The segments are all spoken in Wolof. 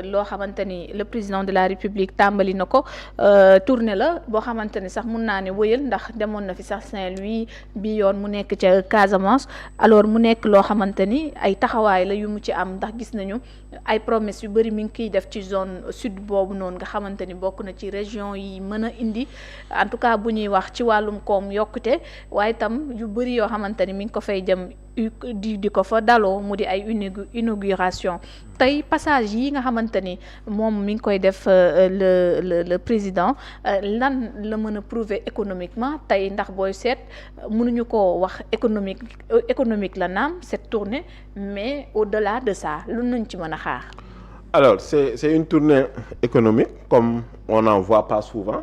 loo xamante ni le président de la république tàmbali na ko tournée la boo xamante ni sax mun naa ne wëyal ndax demoon na fi sax Saint-Louis bi yoon mu nekk ca Casamance alors mu nekk loo xamante ni ay taxawaay la yu mu ci am ndax gis nañu ay promesses yu bëri mi ngi kiy def ci zone sud boobu noonu nga xamante ni bokk na ci région yi mën a indi en tout cas bu ñuy wax ci wàllum koom yokkute waaye itam yu bëri yoo xamante ni mi ngi ko fay jëm di ko fa daloo mu di ay inauguration tey passage yi nga xamante ni moom mi ngi koy def le président lan la mën a prouver économiquement tey ndax booy seet mënuñu ko wax économique la naam cette tournée mais au-delà de ça lu nañ ci mën a xaar. Alors c'est une tournée économique comme on n'en voit pas souvent.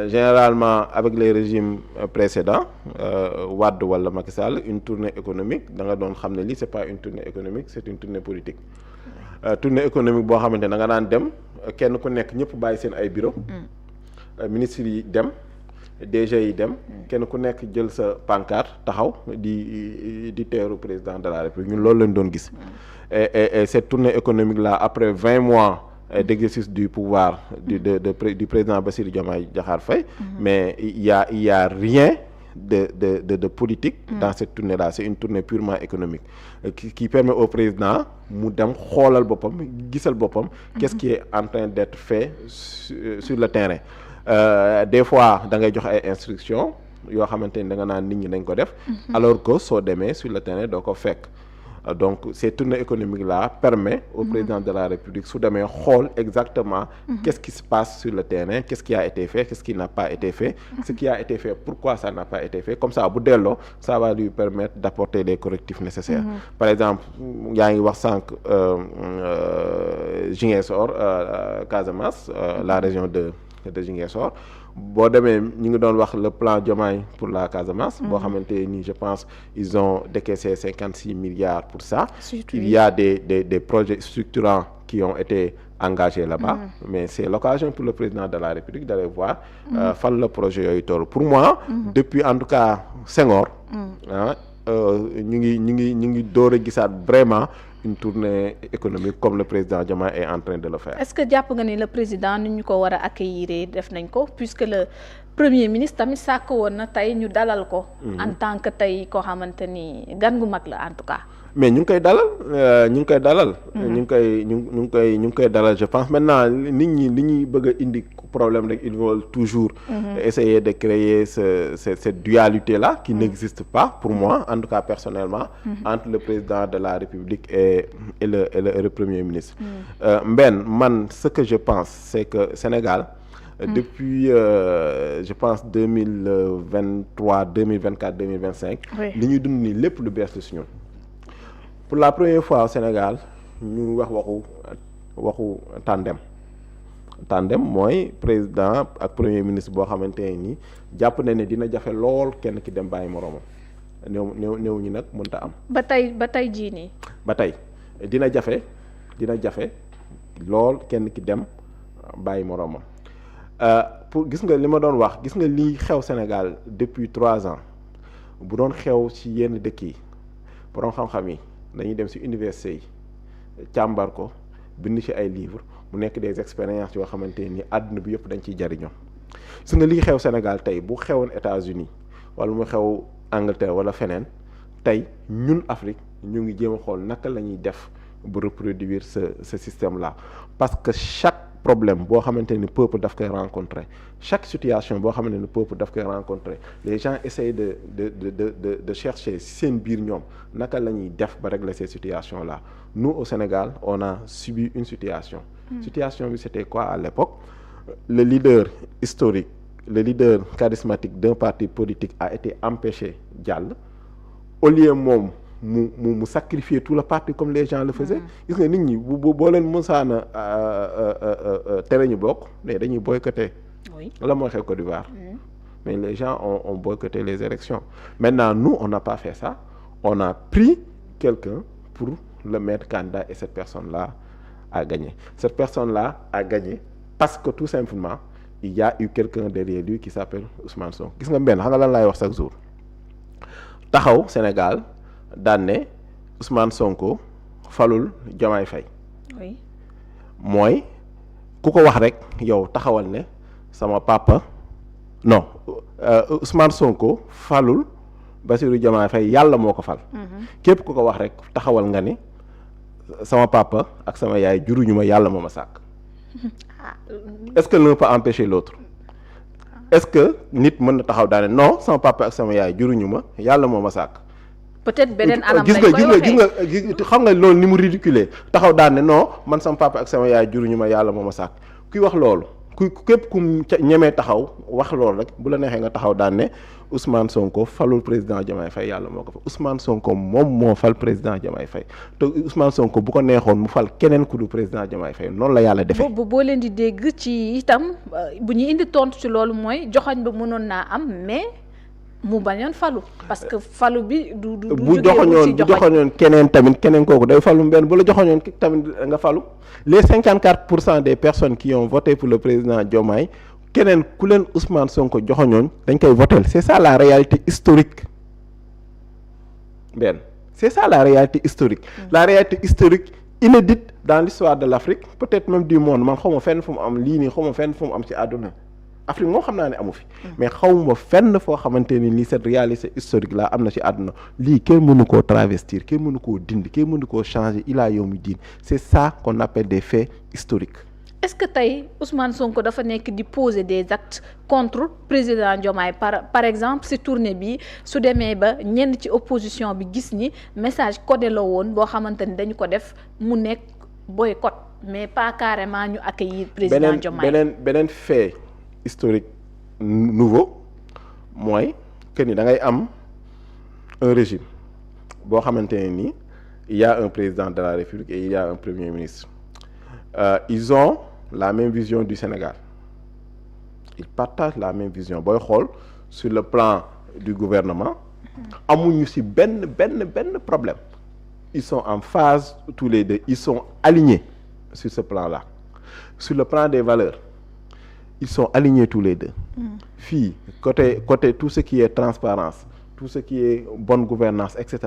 Généralement avec les régimes précédents Wade wala Macky Sall une tournée économique da nga doon xam ne lii c'est pas une tournée économique c'est une tournée politique. Tournée économique boo xamante ne da nga daan dem kenn ku nekk ñëpp bàyyi seen ay bureau ministres yi dem DG yi dem kenn ku nekk jël sa pancarte taxaw di teeru président de la République ñun loolu lañ doon gis. Et cette tournée économique là après 20 mois d'exercice du pouvoir du président Bassirou Diomaye Diakhar Faye, mais il y a rien de politique dans cette tournée là. C'est une tournée purement économique qui permet au président mu dem xoolal boppam gisal boppam qu'est-ce qui est en train d'être fait sur le terrain. Des fois da ngay jox ay instructions yoo xamante ni da nga naan nit ñi dañ ko def alors que soo demee sur le terrain doo ko fekk. Donc ces tournées économiques là permet au président de la République su demee xool exactement qu'est-ce qui se passe sur le terrain, qu'est-ce qui a été fait, qu'est-ce qui n'a pas été fait, ce qui a été fait, pourquoi ça n'a pas été fait. Comme ça bu delloo ça va lui permettre d'apporter les correctifs nécessaires. Par exemple yaa ngi wax sànq Ziguinchor Casamance la région de Ziguinchor boo demee ñu ngi doon wax le plan Diomaye pour la Casamance boo xamante ni je pense ils ont décaissé 56 milliards pour ça. Il y a des projets structurants qui ont été engagés là-bas mais c'est l'occasion pour le président de la République d'aller voir fan la projet yooyu toll. Pour moi depuis en tout cas Senghor ñu ngi door a gisaat vraiment une tournée économique comme le président Diomaye est en train de le faire. Est-ce que jàpp nga ni le président ni ñu ko war a accueillir def nañ ko puisque le premier ministre tamit sàkk woon na tey ñu dalal ko. En tant que tey koo xamante ni gan gu mag la en tout cas. Mais ñu ngi koy dalal ñu ngi koy dalal je pense maintenant nit ñi li ñuy bëgg a indi problème rek ils veulent toujours essayer de créer cette dualité là qui n'existe pas pour moi en tout cas personnellement entre le président de la République et le premier ministre. Man ce que je pense c'est que Sénégal depuis je pense 2023 2024 2025 li ñuy dund nii lépp lu bees la si ñun. Pour la première fois au Sénégal ñu wax waxu tandem mooy président ak premier ministre boo xamante ni jàpp na ne dina jafe lool kenn ki dem bàyyi moroomam néew ñi nag mënta am. ba tey jii nii. ba tey dina jafe lool kenn ki dem bàyyi moroomam pour gis nga li ma doon wax gis nga lii xew Sénégal depuis 3 ans bu doon xew ci yenn dëkk yi borom xam-xam yi. dañuy dem ci université yi càmbar ko bind ci ay livres mu nekk des expériences yoo xamante ni àdduna bi yëpp dañ ciy jariñoo su nga lii xew Sénégal tey bu xewoon États-Unis wala mu xew Angleterre wala feneen tey ñun Afrique ñu ngi jéem a xool naka la ñuy def bu reproduire ce système là parce que chaque problème boo xamante ni peuple daf koy rencontrer chaque situation boo xamante ni peuple daf koy rencontrer les gens essayent de chercher seen biir ñoom naka la ñuy def ba régler ces situations là. Nous au Sénégal on a subi une situation bi c'était quoi à l'époque? Le leader historique, le leader charismatique d'un parti politique a été empêché jàll au lieu moom mu sacrifier tout le parti comme les gens le faisaient. Gis nga nit ñi boo leen mësaana tere ñu bokk mais dañuy boycotter. La moo xew Côte d'Ivoire. Mais les gens ont boycotté les élections. Maintenant nous on n'a pas fait ça. On a pris quelqu'un pour le mettre candidat et cette personne-là a gagné. Cette personne-là a gagné parce que tout simplement il y a eu quelqu'un derrière lui qui s'appelle Ousmane Sonko. Gis nga benn xam nga lan laay wax chaque jour taxaw Sénégal daan ne Ousmane Sonko falul Diomaye Faye. Oui. mooy ku ko wax rek yow taxawal ne sama papa non Ousmane Sonko falul Bassirou Diomaye Faye yàlla moo ko fal. képp ku ko wax rek taxawal nga ni sama papa ak sama yaay juruñu ma yàlla moo ma sàkk. est-ce que l'un peut empêcher l'autre? est-ce que nit mën na taxaw daane non sama papa ak sama yaay juruñu ma yàlla moo ma sàkk. peut-être beneen anam lañ koy waxee gis nga xam nga loolu ni mu ridiculé taxaw daane non man sama papa ak sama yaay juruñu ma yàlla moo ma sàkk kuy wax loolu. képp ku ñemee taxaw wax loolu rek bu la neexee nga taxaw daan ne Ousmane Sonko falul président Diomaye Faye yàlla moo ko fa Ousmane Sonko moom moo fal président Diomaye Faye te Ousmane Sonko bu ko neexoon mu fal keneen ku du président Diomaye Faye noonu la yàlla defee. boo leen di dégg ci itam bu ñu indi tontu ci loolu mooy joxañ ba mënoon naa am mais mu bañoon falu parce que falu bi du bu joxoñoon keneen tamit keneen kooku day falu benn bu la joxoñoon tamit nga falu les 54% des personnes qui ont voté pour le président Diomaye keneen ku leen Ousmane Sonko joxoñoon dañ koy voter c'est ça la réalité historique benn c'est ça la réalité historique la réalité historique inédite dans l'histoire de l'Afrique peut-être même du monde man xaw ma fenn fu mu am lii nii xaw ma fenn fu mu am ci àdduna Afrique moom xam naa ne amu fi mais xawma fenn foo xamante ni lii cette réalité historique là am na ci àdduna lii kenn mënu koo travestir kenn mënu koo dindi kenn mënu koo changer ilaa yawmi diin c'est ça qu'on appelle des faits historiques. est-ce que tey Ousmane Sonko dafa nekk di poser des actes contre président Diomaye par exemple si tournée bi su demee ba ñenn ci opposition bi gis ni message codé la woon boo xamante ni dañu ko def mu nekk boycott mais pas carrément ñu accueillir président Diomaye beneen fait historique nouveau mooy que ni da ngay am un régime boo xamante ne ni il y a un président de la République et il y a un premier ministre ils ont la même vision du Sénégal ils partagent la même vision booy xool sur le plan du gouvernement amuñu ci benn problème ils sont en phase tous les deux ils sont alignés sur ce plan-là sur le plan des valeurs ils sont alignés tous les deux fii côté tout ce qui est transparence tout ce qui est bonne gouvernance etc.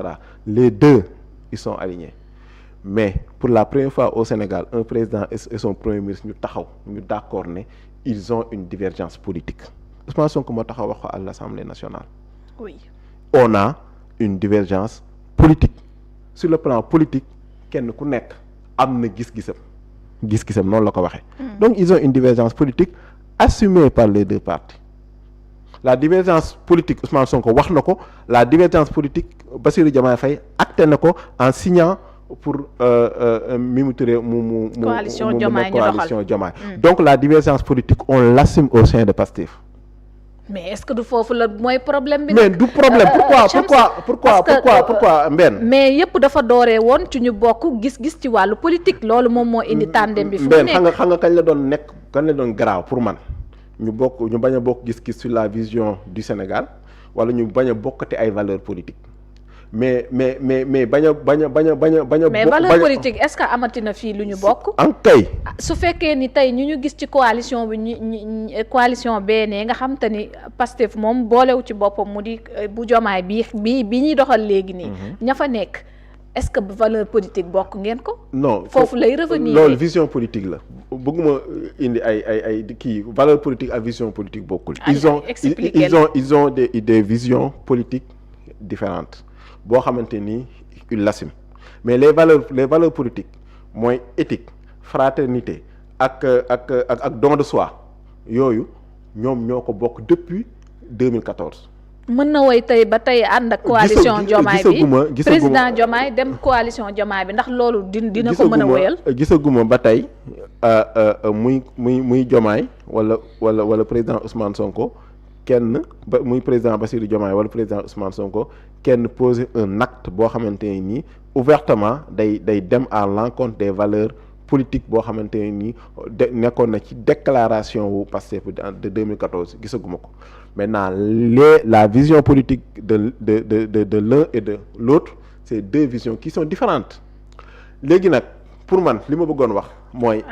les deux ils sont alignés mais pour la première fois au Sénégal un président et son premier ministre ñu taxaw ñu d'accord ne ils ont une divergence politique Ousmane Sonko moo taxaw wax ko à l'Assemblée nationale. oui on a une divergence politique sur le plan politique kenn ku nekk am na gis-gisam noonu la ko waxee. donc ils ont une divergence politique assumée par les deux parties la divergence politique Ousmane Sonko wax na ko la divergence politique Bassirou Diomaye Faye acté na ko en signant pour Mimi Touré mu coalition Diomaye donc la divergence politique on l'assume au sein de Pastef. mais est-ce que du foofu la mooy problème bi. mais du problème pourquoi Mbène. mais yëpp dafa dooree woon ci ñu bokk gis-gis ci wàllu politique loolu moom moo indi tandem bi. fu mu nekk xam nga kañ la doon garaaw pour man ñu bañ a bokk gis-gis sur la vision du Sénégal wala ñu bañ a bokkati ay valeurs politiques mais bañ a. mais valeur politique est-ce que amati na fii lu ñu bokk. en kay. su fekkee ni tey ñu gis ci coalition bi ñi coalition benee nga xam te ni Pastef moom boolewu ci boppam mu di bu Diomaye bi ñuy doxal léegi nii. ña fa nekk est-ce que valeur politique bokk ngeen ko. non foofu lay revenir loolu vision politique la bëgguma indi ay kii valeur politique ak vision politique bokkul. ils ont des visions politiques différentes. boo xamante ni il l'assume mais les valeurs politiques mooy éthique fraternité ak don de soi yooyu ñoom ñoo ko bokk depuis 2014. mën na woy tey ba tey ànd ak coalition Diomaye bi président Diomaye dem coalition Diomaye bi ndax loolu dina ko mën a woyal. gisaguma ba tey muy Diomaye wala président Ousmane Sonko kenn muy président Bassirou Diomaye wala président Ousmane Sonko kenn poser un acte boo xamante ne nii ouvertement day dem à l'encontre des valeurs politiques boo xamante ne nii nekkoon na ci déclaration wu Pastef de 2014 gisaguma ko maintenant la vision politique de l'un et de l'autre c'est deux visions qui sont différentes léegi nag pour man li ma bëggoon wax mooy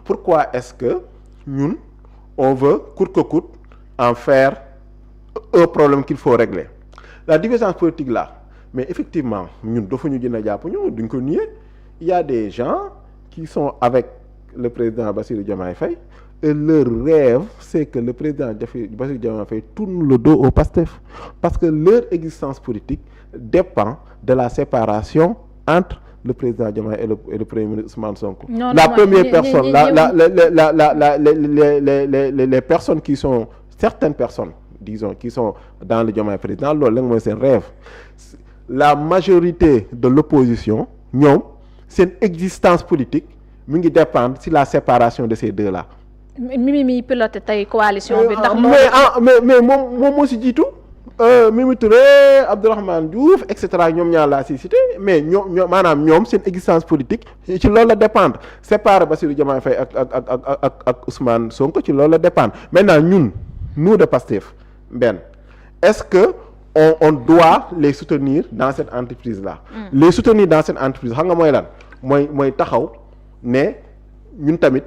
pourquoi est-ce que ñun on veut coûte que coûte en faire un problème qu'il faut régler la divergence politique là mais effectivement ñun dafa ñu gën a jàpp ñu duñ ko nier il y a des gens qui sont avec le président Bassirou Diomaye Faye, et leur rêve c'est que le président Bassirou Diomaye Faye tourne le dos au PASTEF, parce que leur existence politique dépend de la séparation entre le président Diomaye et le premier ministre Ousmane Sonko. La première personne, les personnes qui sont, certaines personnes, disons, qui sont dans le Diomaye président, loolu la mooy seen rêve. La majorité de l'opposition, ñoom seen existence politique mi ngi dépendre sur la séparation de ces deux-là. mi piloté tey coalition bi ndax mais moom moo si jiitu. Mimi Touré, Abdourahmane Diouf et cetera ñoom ñaar laa si cité, mais ñoom seen existence politique ci loolu la dépendre. Séparer Bassirou Diomaye Faye ak Ousmane Sonko ci loolu la dépendre. Maintenant nous de Pastef est-ce que on doit les soutenir dans cette entreprise là. Les soutenir dans cette entreprise xam nga mooy lan mooy taxaw ne ñun tamit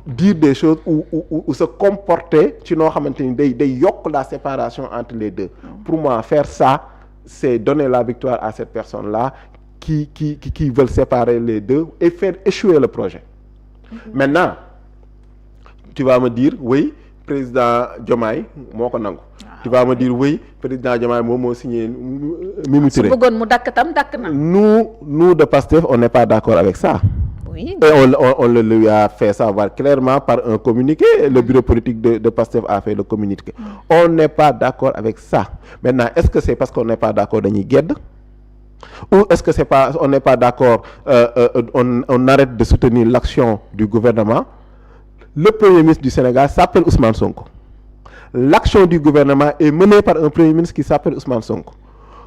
dire des choses ou se comporter ci noo xamante ni day yokk la séparation entre les deux. Pour moi faire ça c'est donner la victoire à cette personne là qui veulent séparer les deux et faire échouer le projet. Maintenant tu vas me dire oui président Diomaye moo ko nangu. Tu vas me dire oui président Diomaye moom moo signé Mimi Touré. su bëggoon mu dakk tam dakk na. Nous de Pastef on n'est pas d'accord avec ça. Oui. Et on le lui a fait savoir clairement par un communiqué. Le bureau politique de Pastef a fait le communiqué. On n'est pas d'accord avec ça. Maintenant, est-ce que c'est parce qu'on n'est pas d'accord dañuy gedd? Ou est-ce que on n'est pas d'accord, on arrête de soutenir l'action du gouvernement? Le premier ministre du Sénégal s'appelle Ousmane Sonko. L'action du gouvernement est menée par un premier ministre qui s'appelle Ousmane Sonko.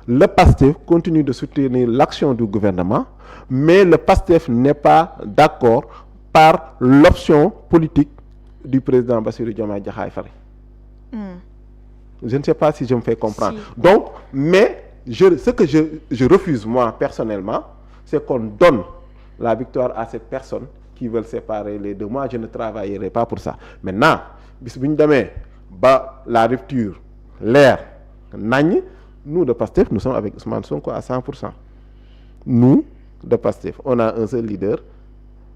Le PASTEF continue de soutenir l'action du gouvernement, mais le PASTEF n'est pas d'accord par l'option politique du président Bassirou Diomaye Diakhar Faye. Je ne sais pas si je me fais comprendre. Si. Donc, mais ce que je refuse moi personnellement, c'est qu'on donne la victoire à cette personne qui veulent séparer les deux. Moi, je ne travaillerai pas pour ça. Maintenant, bis bu ñu demee ba la rupture leer nañ, nous de Pastef nous sommes avec Ousmane Sonko à 100%. Nous de Pastef on a un seul leader,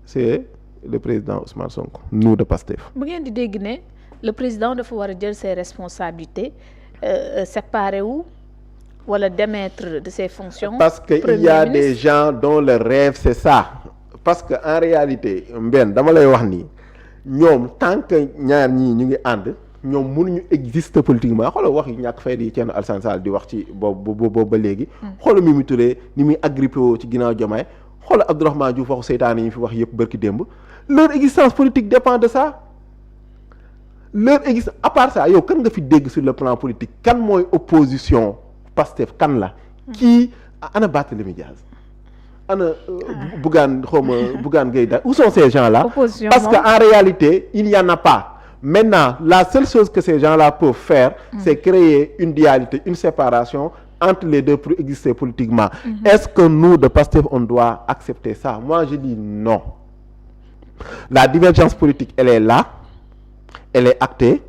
c'est le président Ousmane Sonko. Nous de Pastef. bu ngeen di dégg ne le président dafa war a jël ses responsabilités séparer wu wala démettre de ses fonctions. Parce que il y a des gens dont le rêve c'est ça. Parce que en réalité dama lay wax ni ñoom tant que ñaar ñii ñu ngi ànd ñoom mënuñu exister politiquement. Xoolal wax yu ñàkk fay di Thierno Alassane Sall di wax ci boobu ba léegi. Xoolal Mimi Touré ni muy agrippé woo ci ginnaaw Diomaye. Xoolal Abdourahmane Diouf waxu seytaane yi fi wax yëpp bërki démb. Leur existence politique dépend de ça. Leur existence à part ça yow kan nga fi dégg sur le plan politique kan mooy opposition Pastef kan la. Kii ana Barthélémy Dias. Ana Bougane Gueye Dany. Où sont ces gens-là? Opposition, parce qu'en réalité il n'y en a pas. Maintenant la seule chose que ces gens-là peuvent faire c'est créer une dualité, une séparation entre les deux pour exister politiquement. Est-ce que nous de Pastef on doit accepter ça? Moi je dis non. La divergence politique elle est là, elle est actée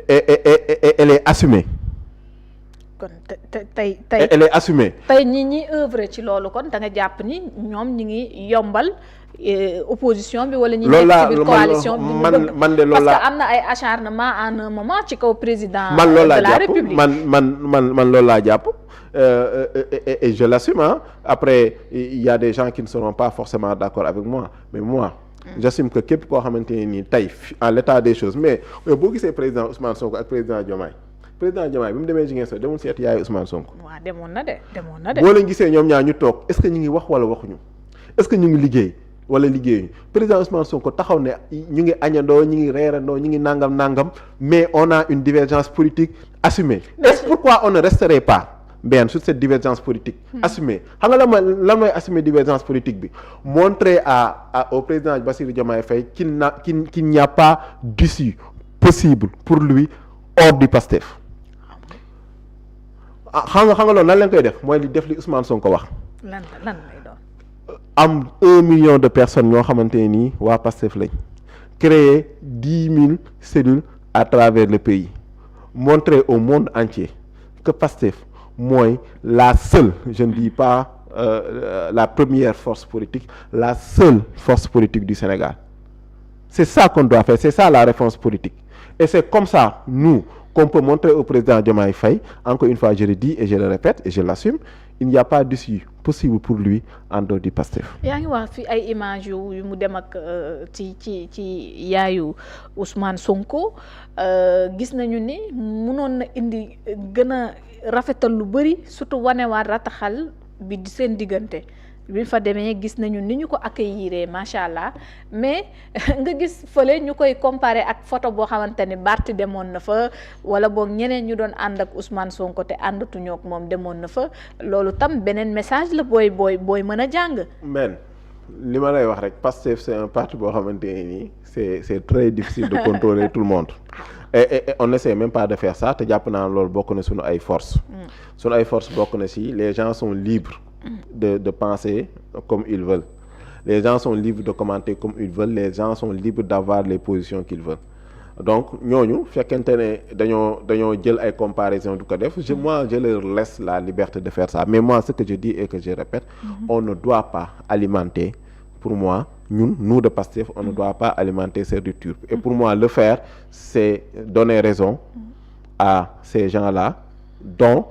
et elle est assumée. kon tey elle est assumée. tey ñi œuvre ci loolu kon da nga jàpp ni ñoom ñi ngi yombal opposition bi wala ñi nekk ci biir coalition bi man de loolu parce que am na ay acharnement en un moment ci kaw président man loolu laa de la jàpp République. man loolu laa jàpp et je l'assume hein. Après il y a des gens qui ne seront pas forcément d'accord avec moi mais moi j'assume que képp koo xamante ne nii tey en l'état des choses mais boo gisee président Ousmane Sonko ak président Diomaye bi mu demee Ziguinchor demul seet yaayu Ousmane Sonko. waaw demoon na de. boo leen gisee ñoom ñaar ñu toog est-ce que ñu ngi wax wala waxuñu est-ce que ñu ngi liggéey wala liggéeyuñu président Ousmane Sonko taxaw ne ñu ngi añandoo ñu ngi reerandoo ñu ngi nangam mais on a une divergence politique assumée. Est-ce pourquoi on ne resterait pas sur cette divergence politique assumée? Xam nga lan mooy assumer divergence politique bi montrer au président Bassirou Diomaye Faye qu'il n'y a pas d'issue possible pour lui hors du Pastef. xam nga loolu nan lañ koy def mooy li def li Ousmane Sonko wax. lan lay doon. am 1 million de personnes ñoo xamante ne nii waa Pastef lañ créer 10 000 cellules à travers le pays montrer au monde entier que Pastef mooy la seule je ne dis pas la première force politique, la seule force politique du Sénégal. C'est ça qu'on doit faire, c'est ça la réponse politique. Et c'est comme ça, nous, qu'on peut montrer au président Diomaye Faye, encore une fois je le dis et je le répète et je l'assume, il n'y a pas d'issue possible pour lui en dehors du Pastef. yaa ngi wax fi ay images yu mu dem ak ci yaayu Ousmane Sonko gis nañu ni mënoon na indi gën a rafetal lu bëri surtout wanewaat rataxal bi di seen diggante bi fa demee gis nañu ni ñu ko accueillir macha allah mais nga gis fële ñu koy comparer ak photo boo xamante ni Barth demoon na fa wala boog ñeneen ñu doon ànd ak Ousmane Sonko te àndatuñoo ak moom demoon na fa loolu tam beneen message la booy mën a jàng. men li ma lay wax rek Pastef c'est un parti boo xamante ne nii c'est très difficile de contrôler tout le monde et on n'essaie même pas de faire ça te jàpp naa loolu bokk na suñu ay force suñu ay force bokk na si les gens sont libres de penser comme ils veulent. Les gens sont libres de commenter comme ils veulent. Les gens sont libres d'avoir les positions qu'ils veulent. Donc ñooñu fekkente ne dañoo jël ay comparaisons du ko def moi je leur laisse la liberté de faire ça mais moi ce que je dis et que je répète on ne doit pas alimenter pour moi nous de Pastef on ne doit pas alimenter ces ruptures et pour moi le faire c'est donner raison à ces gens-là dont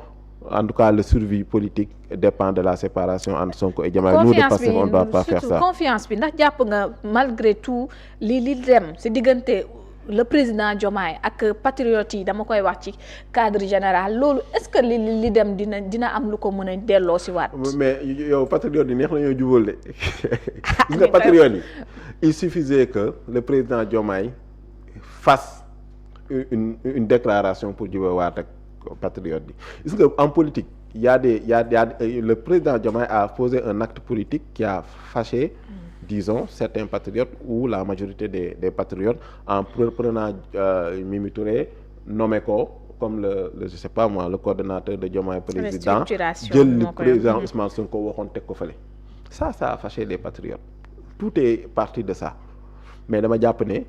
en tout cas le survie politique dépend de la séparation entre Sonko et Diomaye. Nous de Pastef on ne doit pas faire ça. Confiance bi ndax jàpp nga malgré tout li dem ci diggante le président Diomaye ak patriotes yi dama koy wax ci cadre général loolu est-ce que li dem dina am lu ko mën a delloo ci waat. mais yow patriotes yi neex nañoo jubal de gis nga patriotes yi il suffisait que le président Diomaye fasse une déclaration pour jubawaat ak patriotes yi gis nga en politique il y a le président Diomaye a posé un acte politique qui a fâché disons certains patriotes ou la majorité des patriotes en prenant Mimi Touré nommé ko comme le je sais pas moi le coordonnateur de Diomaye président jël le président Ousmane Sonko waxoon teg ko fële ça a fâché les patriotes tout est parti de ça mais dama jàpp ne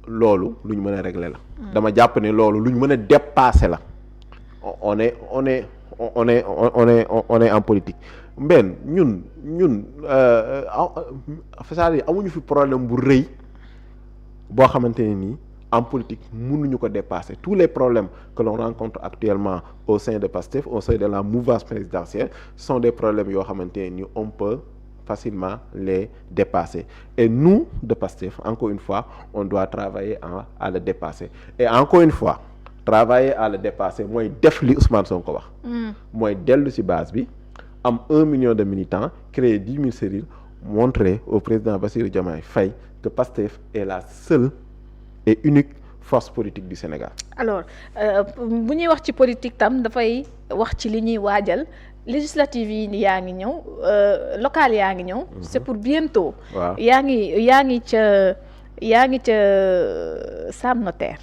loolu lu ñu mën a régler la dama jàpp ne loolu lu ñu mën a dépasser la on est en politique mbenn ñun c'est-à-dire amuñu fi problème bu rëy boo xamante ne nii en politique mënuñu ko dépasser tous les problèmes que l'on rencontre actuellement au sein de Pastef au sein de la mouvance présidentielle sont des problèmes yoo xamante ne nii on peut facilement les dépasser et nous de Pastef encore une fois on doit travailler à le dépasser et encore une fois travailler à le dépasser mooy def li Ousmane Sonko wax mooy dellu ci base bi am 1 million de militants créer 10 000 cellules montrer au président Bassirou Diomaye Faye que Pastef est la seule et unique force politique du Sénégal. Alors bu ñuy wax ci politique tam dafay wax ci li ñuy waajal législative yi yaa ngi ñëw local yaa ngi ñëw. C'est pour bientôt. waaw yaa ngi ca Sam Notaire.